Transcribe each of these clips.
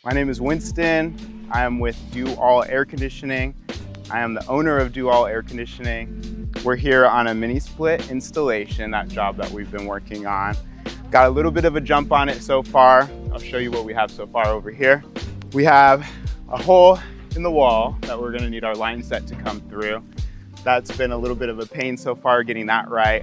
My name is Winston. I am with Due-All Air Conditioning. I am the owner of Due-All Air Conditioning. We're here on a mini split installation, that job that we've been working on. Got a little bit of a jump on it so far. I'll show you what we have so far over here. We have a hole in the wall that we're gonna need our line set to come through. That's been a little bit of a pain so far getting that right.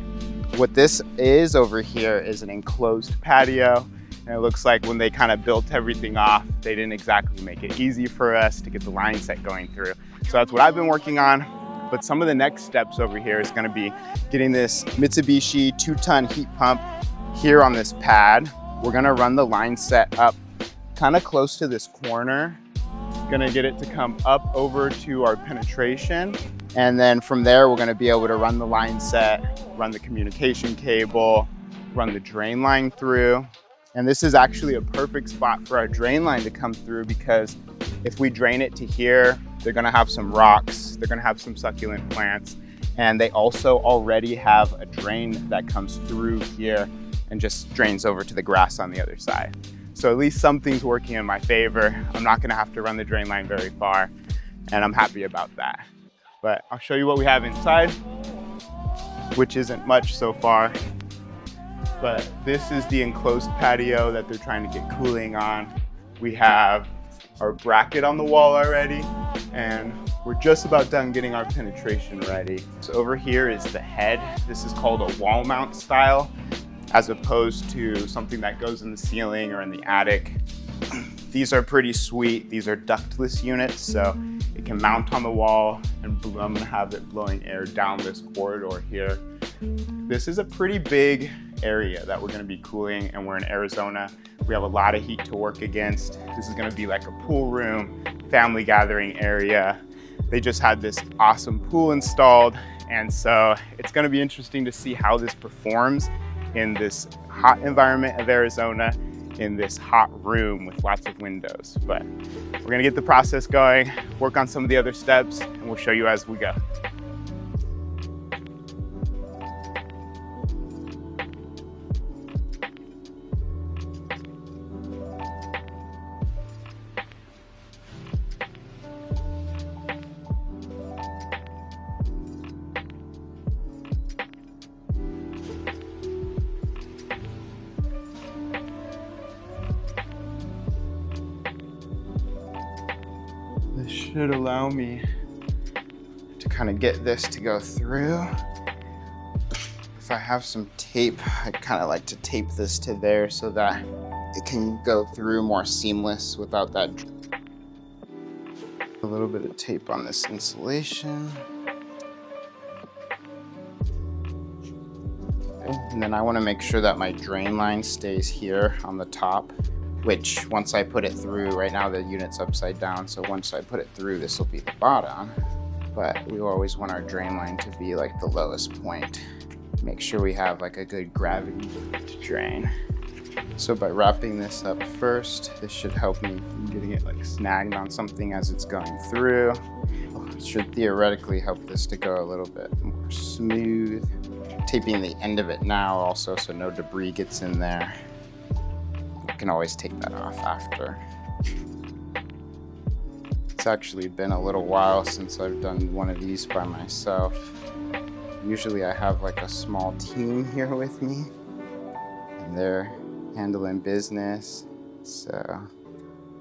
What this is over here is an enclosed patio. And it looks like when they kind of built everything off, they didn't exactly make it easy for us to get the line set going through. So that's what I've been working on. But some of the next steps over here is gonna be getting this Mitsubishi 2-ton heat pump here on this pad. We're gonna run the line set up kind of close to this corner. Gonna get it to come up over to our penetration. And then from there, we're gonna be able to run the line set, run the communication cable, run the drain line through. And this is actually a perfect spot for our drain line to come through, because if we drain it to here, they're gonna have some rocks, they're gonna have some succulent plants, and they also already have a drain that comes through here and just drains over to the grass on the other side. So at least something's working in my favor. I'm not gonna have to run the drain line very far, and I'm happy about that. But I'll show you what we have inside, which isn't much so far. But this is the enclosed patio that they're trying to get cooling on. We have our bracket on the wall already, and we're just about done getting our penetration ready. So over here is the head. This is called a wall mount style, as opposed to something that goes in the ceiling or in the attic. These are pretty sweet. These are ductless units, so it can mount on the wall, and I'm gonna have it blowing air down this corridor here. This is a pretty big area that we're gonna be cooling, and we're in Arizona. We have a lot of heat to work against. This is gonna be like a pool room, family gathering area. They just had this awesome pool installed, and so it's gonna be interesting to see how this performs in this hot environment of Arizona, in this hot room with lots of windows. But we're gonna get the process going, work on some of the other steps, and we'll show you as we go. This should allow me to kind of get this to go through. If I have some tape, I kind of like to tape this to there so that it can go through more seamless without that. A little bit of tape on this insulation. Okay. And then I want to make sure that my drain line stays here on the top, which once I put it through, right now the unit's upside down, so once I put it through, this will be the bottom. But we always want our drain line to be like the lowest point. Make sure we have like a good gravity to drain. So by wrapping this up first, this should help me from getting it like snagged on something as it's going through. It should theoretically help this to go a little bit more smooth. Taping the end of it now also so no debris gets in there. I can always take that off after. It's actually been a little while since I've done one of these by myself. Usually I have like a small team here with me, and they're handling business. So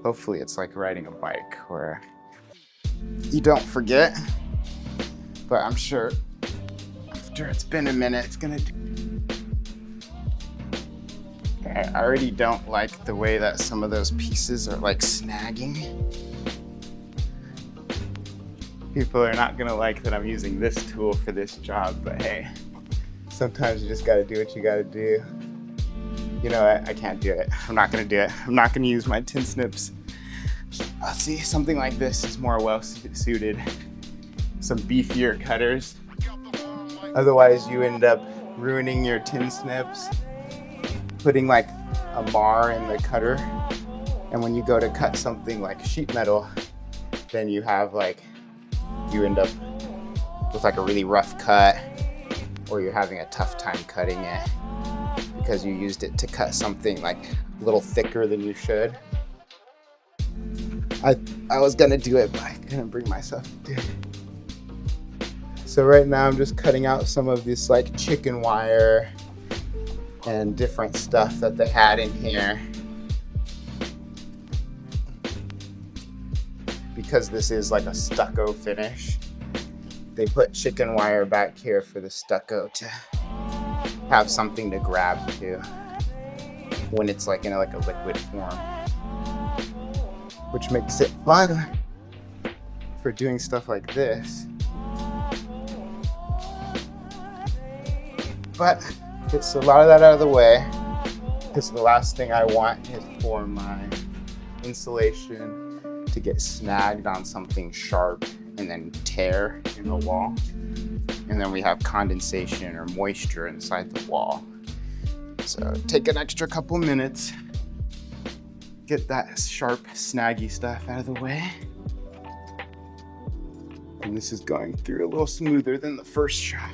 hopefully it's like riding a bike where you don't forget, but I'm sure after it's been a minute, it's gonna I already don't like the way that some of those pieces are like snagging. People are not gonna like that I'm using this tool for this job, but hey, sometimes you just gotta do what you gotta do. You know what, I can't do it. I'm not gonna do it. I'm not gonna use my tin snips. See, something like this is more well suited. Some beefier cutters. Otherwise you end up ruining your tin snips, putting like a mar in the cutter, and when you go to cut something like sheet metal, then you end up with like a really rough cut, or you're having a tough time cutting it because you used it to cut something like a little thicker than you should. I was gonna do it, but I couldn't bring myself to do it. So right now I'm just cutting out some of this like chicken wire and different stuff that they had in here. Because this is like a stucco finish, they put chicken wire back here for the stucco to have something to grab to when it's like in a liquid form, which makes it fun for doing stuff like this. But gets a lot of that out of the way, because the last thing I want is for my insulation to get snagged on something sharp and then tear in the wall. And then we have condensation or moisture inside the wall. So take an extra couple minutes, get that sharp, snaggy stuff out of the way. And this is going through a little smoother than the first shot.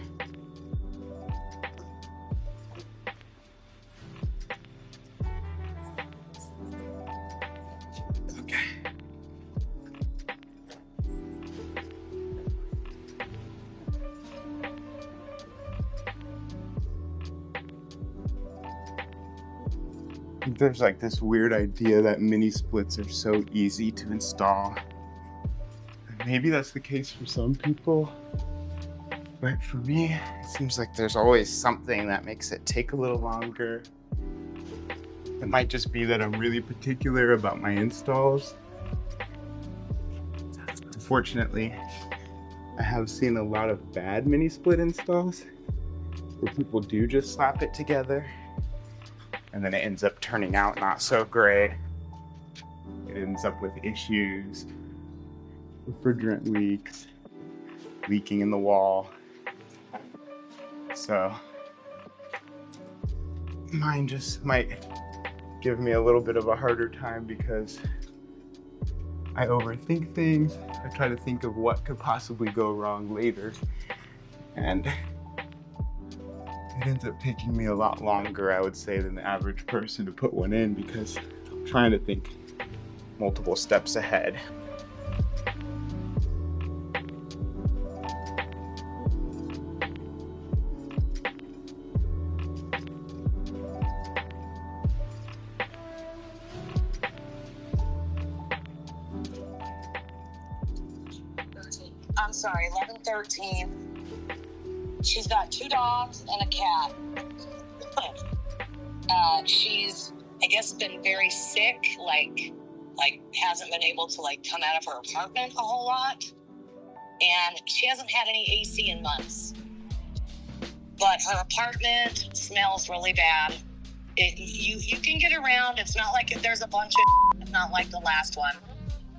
There's like this weird idea that mini splits are so easy to install. And maybe that's the case for some people, but for me, it seems like there's always something that makes it take a little longer. It might just be that I'm really particular about my installs. Unfortunately, I have seen a lot of bad mini split installs where people do just slap it together, and then it ends up turning out not so great. It ends up with issues, refrigerant leaks, leaking in the wall. So mine just might give me a little bit of a harder time because I overthink things. I try to think of what could possibly go wrong later, and it ends up taking me a lot longer, I would say, than the average person to put one in because I'm trying to think multiple steps ahead. I'm sorry, 11:13. She's got 2 dogs and a cat. She's, I guess, been very sick, like hasn't been able to come out of her apartment a whole lot. And she hasn't had any AC in months. But her apartment smells really bad. You can get around. It's not like there's a bunch of, it's not like the last one,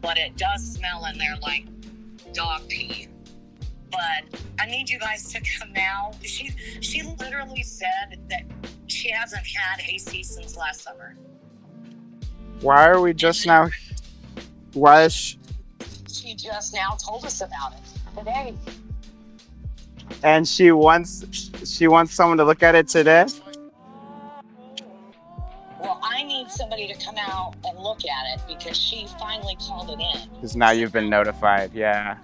but it does smell in there like dog pee. But I need you guys to come now. She literally said that she hasn't had AC since last summer. Why are we just now? Why is she just now told us about it today? And she wants someone to look at it today? Well, I need somebody to come out and look at it because she finally called it in. Because now you've been notified, yeah.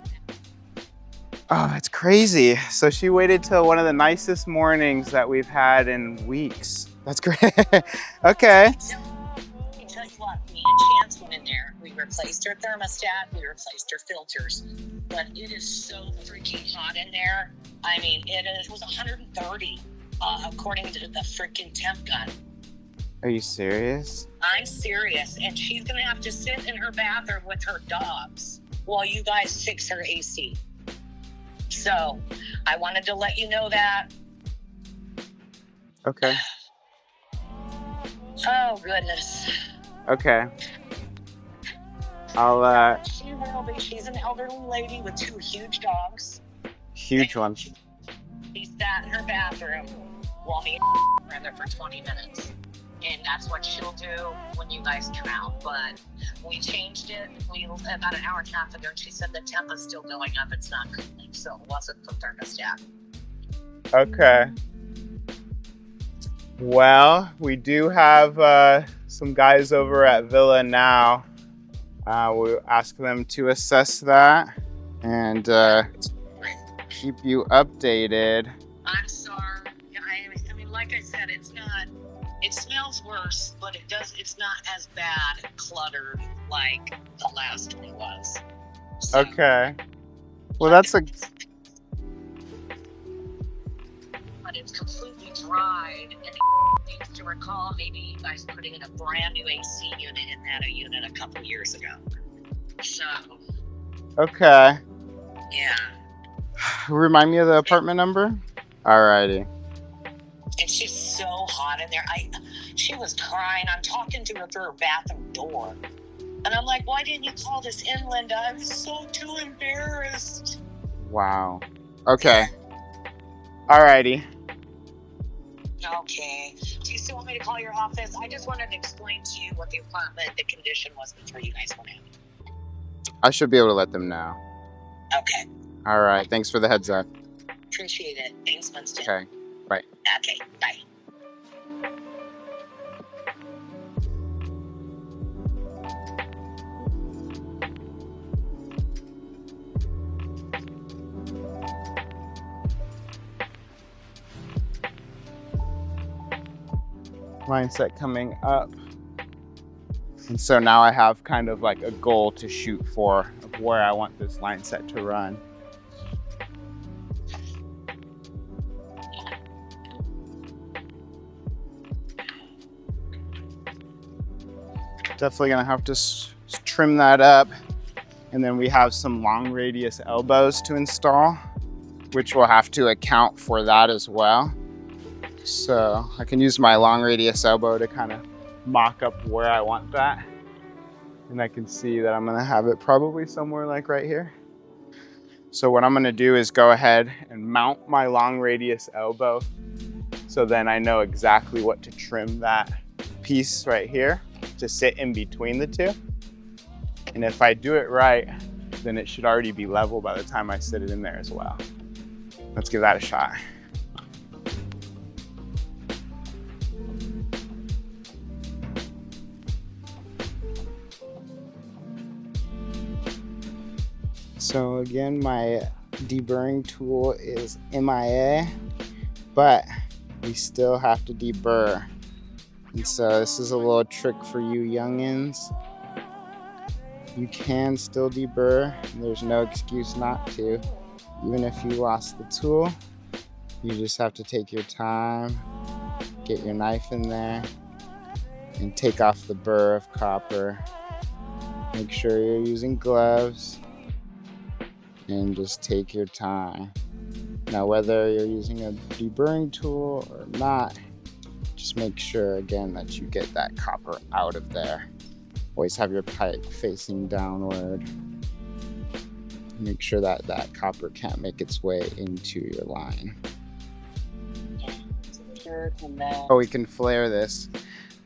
Oh, that's crazy. So she waited till one of the nicest mornings that we've had in weeks. That's great. Okay. Let me tell you what, me and Chance went in there. We replaced her thermostat, we replaced her filters. But it is so freaking hot in there. I mean, it was 130, according to the freaking temp gun. Are you serious? I'm serious. And she's gonna have to sit in her bathroom with her dogs while you guys fix her AC. So I wanted to let you know that. Okay. Oh, goodness. Okay. I'll, She will be. She's an elderly lady with 2 huge dogs. Huge ones. She sat in her bathroom while me and were in there for 20 minutes. And that's what she'll do when you guys come out. But we changed it about an hour and a half ago. And she said the temp is still going up. It's not cooling, so it wasn't the thermostat. Okay. Well, we do have some guys over at Villa now. We'll ask them to assess that and keep you updated. I'm sorry. I mean, like I said, it's not. It smells worse, but it's not as bad and cluttered like the last one was. So, Okay. Well, that's a. But it's completely dried, and it needs to recall maybe you guys putting in a brand new AC unit in that unit a couple years ago. So. Okay. Yeah. Remind me of the apartment number? Alrighty. It's just so hot in there. She was crying. I'm talking to her through her bathroom door. And I'm like, why didn't you call this in, Linda? I was so too embarrassed. Wow. Okay. Alrighty. Okay. Do you still want me to call your office? I just wanted to explain to you what the apartment, the condition was before you guys went in. I should be able to let them know. Okay. Alright. Thanks for the heads up. Appreciate it. Thanks, Winston. Okay. Bye. Okay. Bye. Line set coming up. And so now I have kind of like a goal to shoot for of where I want this line set to run. Definitely gonna have to trim that up. And then we have some long radius elbows to install, which will have to account for that as well. So I can use my long radius elbow to kind of mock up where I want that. And I can see that I'm gonna have it probably somewhere like right here. So what I'm gonna do is go ahead and mount my long radius elbow. So then I know exactly what to trim that piece right here to sit in between the two. And if I do it right, then it should already be level by the time I sit it in there as well. Let's give that a shot. So again, my deburring tool is MIA, but we still have to deburr. And so this is a little trick for you youngins. You can still deburr, there's no excuse not to. Even if you lost the tool, you just have to take your time, get your knife in there, and take off the burr of copper. Make sure you're using gloves, and just take your time. Now, whether you're using a deburring tool or not, just make sure again that you get that copper out of there. Always have your pipe facing downward. Make sure that that copper can't make its way into your line. Oh, we can flare this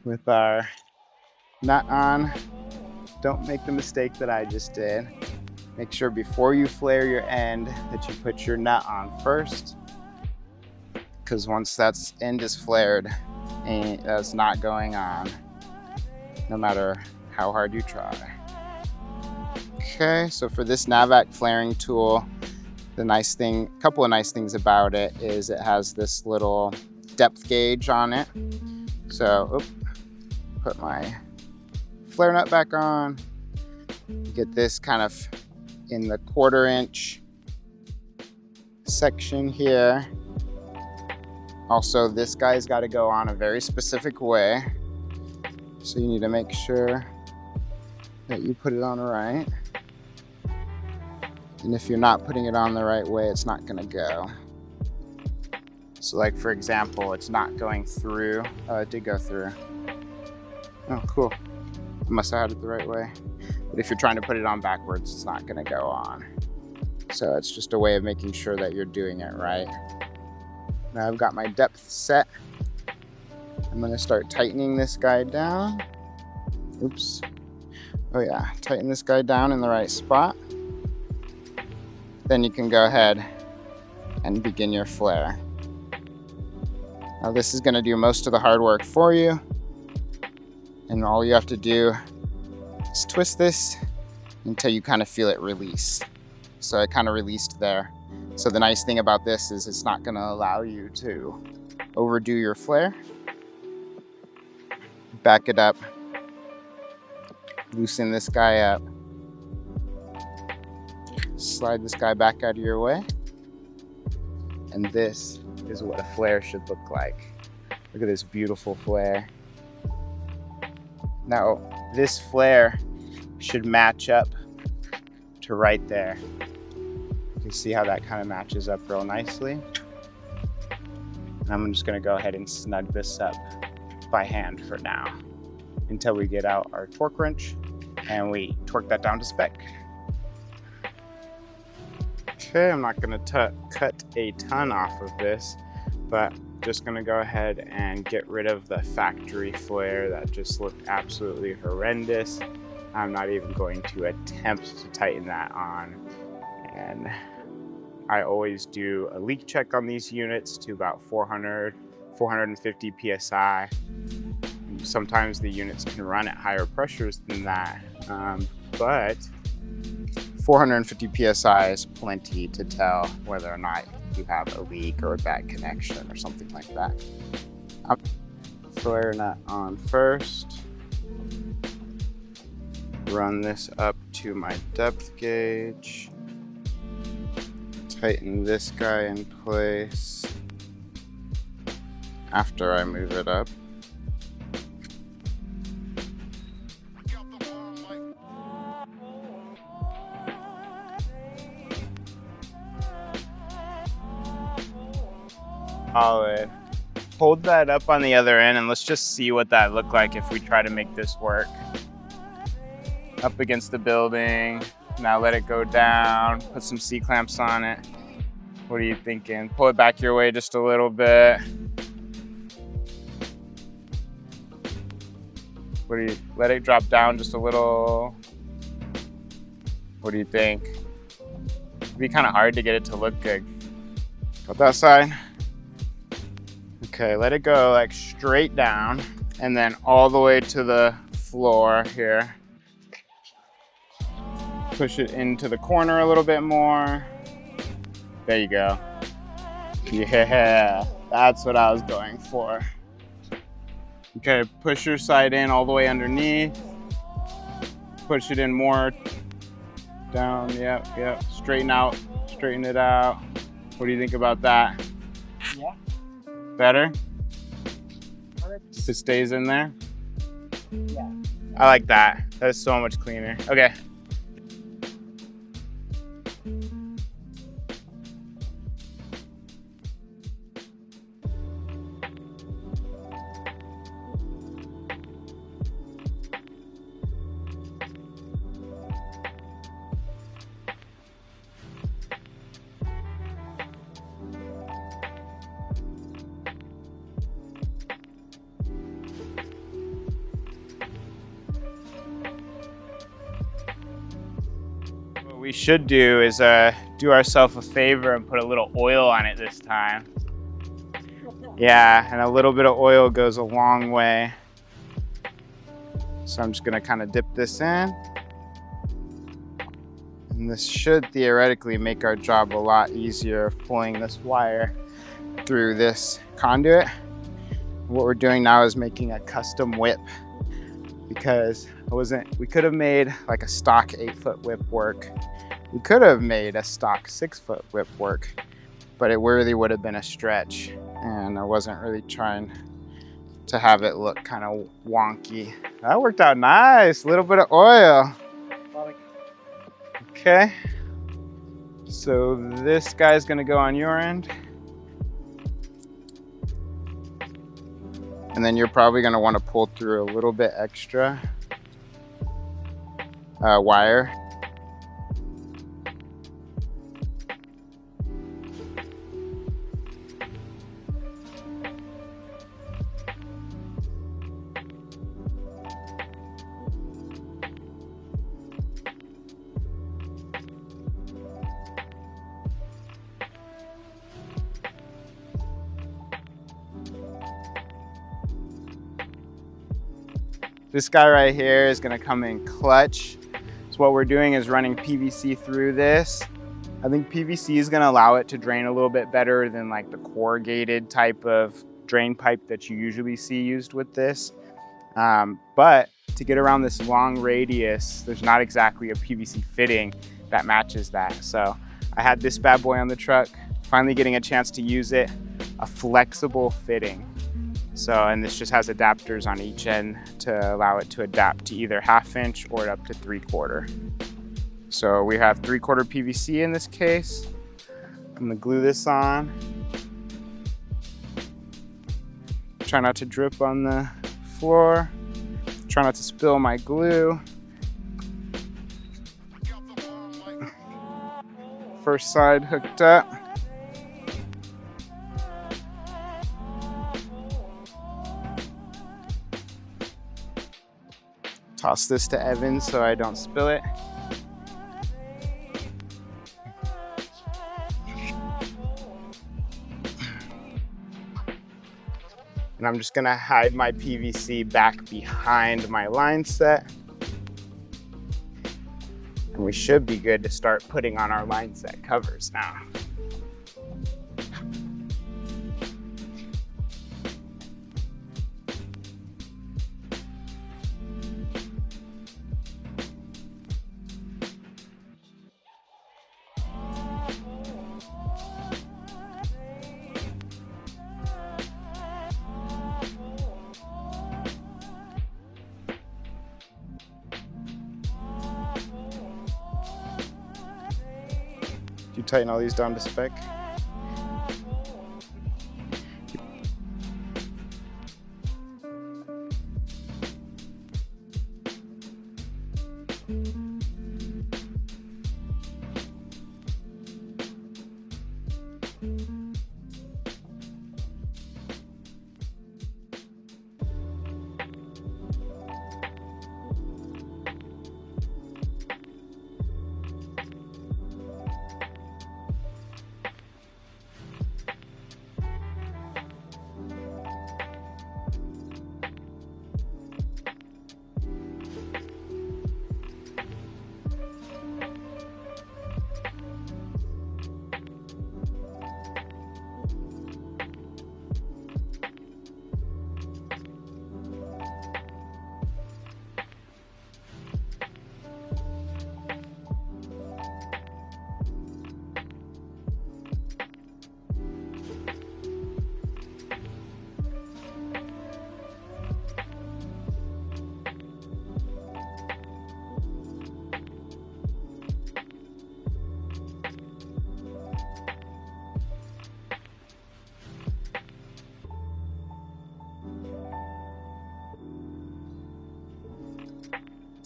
with our nut on. Don't make the mistake that I just did. Make sure before you flare your end that you put your nut on first, because once that end is flared, that's not going on, no matter how hard you try. Okay, so for this Navac flaring tool, couple of nice things about it is it has this little depth gauge on it. So, put my flare nut back on, get this kind of in the 1/4 inch section here. Also, this guy's got to go on a very specific way. So you need to make sure that you put it on right. And if you're not putting it on the right way, it's not gonna go. So like for example, it's not going through. Oh, it did go through. Oh, cool. I must have had it the right way. But if you're trying to put it on backwards, it's not gonna go on. So it's just a way of making sure that you're doing it right. Now I've got my depth set. I'm gonna start tightening this guy down. Oops. Oh yeah, tighten this guy down in the right spot. Then you can go ahead and begin your flare. Now this is gonna do most of the hard work for you. And all you have to do Just twist this until you kind of feel it release. So it kind of released there. So the nice thing about this is it's not going to allow you to overdo your flare. Back it up. Loosen this guy up. Slide this guy back out of your way. And this is what a flare should look like. Look at this beautiful flare. Now, this flare should match up to right there. You can see how that kind of matches up real nicely. And I'm just gonna go ahead and snug this up by hand for now until we get out our torque wrench and we torque that down to spec. Okay, I'm not gonna cut a ton off of this, but just gonna go ahead and get rid of the factory flare that just looked absolutely horrendous. I'm not even going to attempt to tighten that on. And I always do a leak check on these units to about 400, 450 PSI. Sometimes the units can run at higher pressures than that, but 450 PSI is plenty to tell whether or not you have a leak or a bad connection or something like that. Flare nut on first. Run this up to my depth gauge. Tighten this guy in place after I move it up. Solid. Hold that up on the other end and let's just see what that looked like if we try to make this work. Up against the building. Now let it go down. Put some C-clamps on it. What are you thinking? Pull it back your way just a little bit. What do you, let it drop down just a little. What do you think? It'd be kind of hard to get it to look good. Got that side. Okay, let it go like straight down and then all the way to the floor here. Push it into the corner a little bit more. There you go. Yeah, that's what I was going for. Okay, push your side in all the way underneath. Push it in more down, yep. Straighten it out. What do you think about that? Yeah. Better? It stays in there? Yeah. I like that. That is so much cleaner. Okay. What we should do is do ourselves a favor and put a little oil on it this time. Yeah, and a little bit of oil goes a long way. So I'm just gonna kind of dip this in. And this should theoretically make our job a lot easier of pulling this wire through this conduit. What we're doing now is making a custom whip because we could have made like a stock 8-foot whip work. We could have made a stock 6-foot whip work, but it really would have been a stretch and I wasn't really trying to have it look kind of wonky. That worked out nice, a little bit of oil. Okay, so this guy's gonna go on your end. And then you're probably gonna wanna pull through a little bit extra wire. This guy right here is gonna come in clutch. So what we're doing is running PVC through this. I think PVC is gonna allow it to drain a little bit better than like the corrugated type of drain pipe that you usually see used with this. But to get around this long radius, there's not exactly a PVC fitting that matches that. So I had this bad boy on the truck, finally getting a chance to use it, a flexible fitting. So, and this just has adapters on each end to allow it to adapt to either 1/2 inch or up to 3/4. So we have 3/4 PVC in this case. I'm gonna glue this on. Try not to drip on the floor. Try not to spill my glue. First side hooked up. Toss this to Evan so I don't spill it. And I'm just gonna hide my PVC back behind my line set. And we should be good to start putting on our line set covers now. Do you tighten all these down to spec?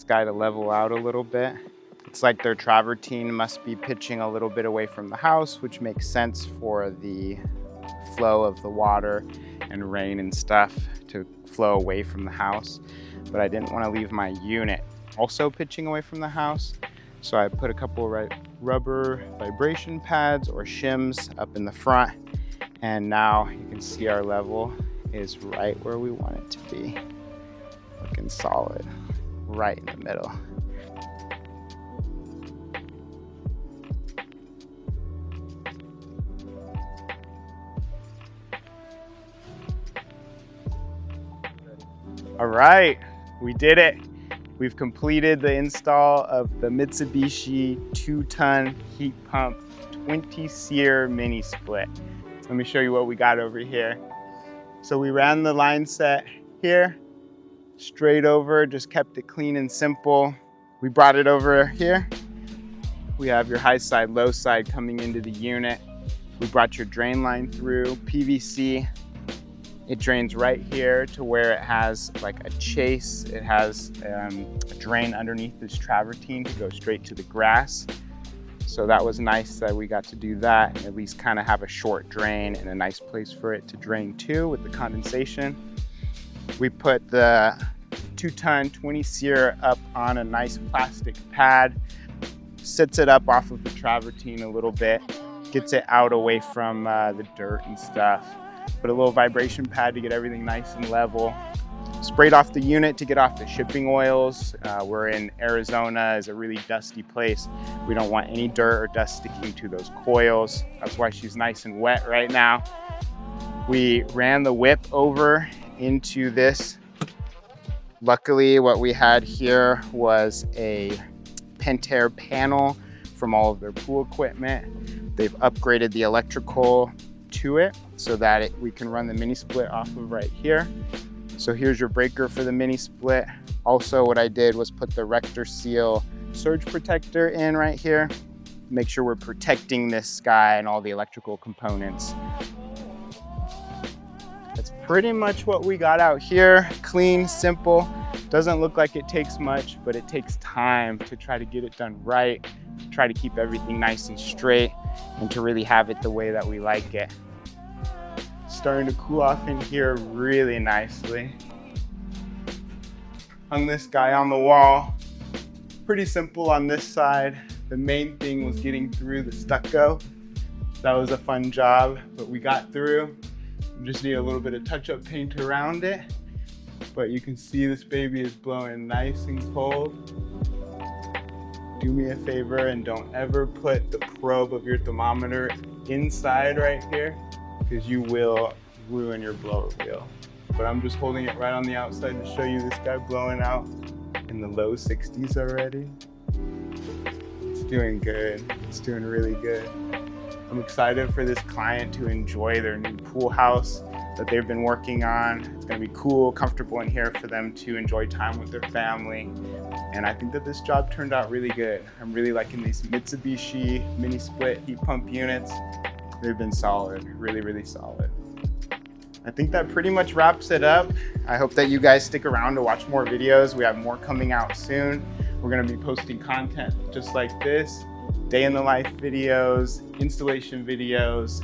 Guy to level out a little bit. It's like their travertine must be pitching a little bit away from the house, which makes sense for the flow of the water and rain and stuff to flow away from the house. But I didn't want to leave my unit also pitching away from the house. So I put a couple of rubber vibration pads or shims up in the front. And now you can see our level is right where we want it to be. Looking solid. Right in the middle. All right, we did it. We've completed the install of the Mitsubishi 2-ton heat pump 20-seer mini split. Let me show you what we got over here. So we ran the line set here, straight over, just kept it clean and simple. We brought it over here. We have your high side, low side coming into the unit. We brought your drain line through, PVC. It drains right here to where it has like a chase. It has a drain underneath this travertine to go straight to the grass. So that was nice that we got to do that and at least kind of have a short drain and a nice place for it to drain to with the condensation. We put the 2-ton 20-seer up on a nice plastic pad, sits it up off of the travertine a little bit, gets it out away from the dirt and stuff. Put a little vibration pad to get everything nice and level. Sprayed off the unit to get off the shipping oils. We're in Arizona, is a really dusty place. We don't want any dirt or dust sticking to those coils. That's why she's nice and wet right now. We ran the whip over into this. Luckily, what we had here was a Pentair panel from all of their pool equipment. They've upgraded the electrical to it so that we can run the mini split off of right here. So here's your breaker for the mini split. Also, what I did was put the Rector Seal surge protector in right here. Make sure we're protecting this guy and all the electrical components. That's pretty much what we got out here. Clean, simple. Doesn't look like it takes much, but it takes time to try to get it done right, to try to keep everything nice and straight, and to really have it the way that we like it. Starting to cool off in here really nicely. Hung this guy on the wall. Pretty simple on this side. The main thing was getting through the stucco. That was a fun job, but we got through. We just need a little bit of touch-up paint around it. But you can see this baby is blowing nice and cold. Do me a favor and don't ever put the probe of your thermometer inside right here, because you will ruin your blower wheel. But I'm just holding it right on the outside to show you this guy blowing out in the low 60s already. It's doing good. It's doing really good. I'm excited for this client to enjoy their new pool house that they've been working on. It's gonna be cool, comfortable in here for them to enjoy time with their family. And I think that this job turned out really good. I'm really liking these Mitsubishi mini split heat pump units. They've been solid, really, really solid. I think that pretty much wraps it up. I hope that you guys stick around to watch more videos. We have more coming out soon. We're gonna be posting content just like this, day in the life videos, installation videos,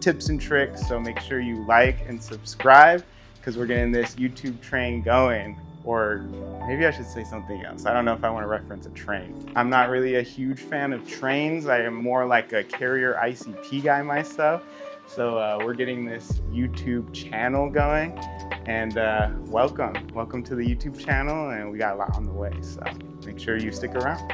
tips and tricks. So make sure you like and subscribe, because we're getting this YouTube train going. Or maybe I should say something else. I don't know if I want to reference a train. I'm not really a huge fan of trains. I am more like a carrier ICP guy myself. So we're getting this YouTube channel going, and welcome to the YouTube channel, and we got a lot on the way. So make sure you stick around.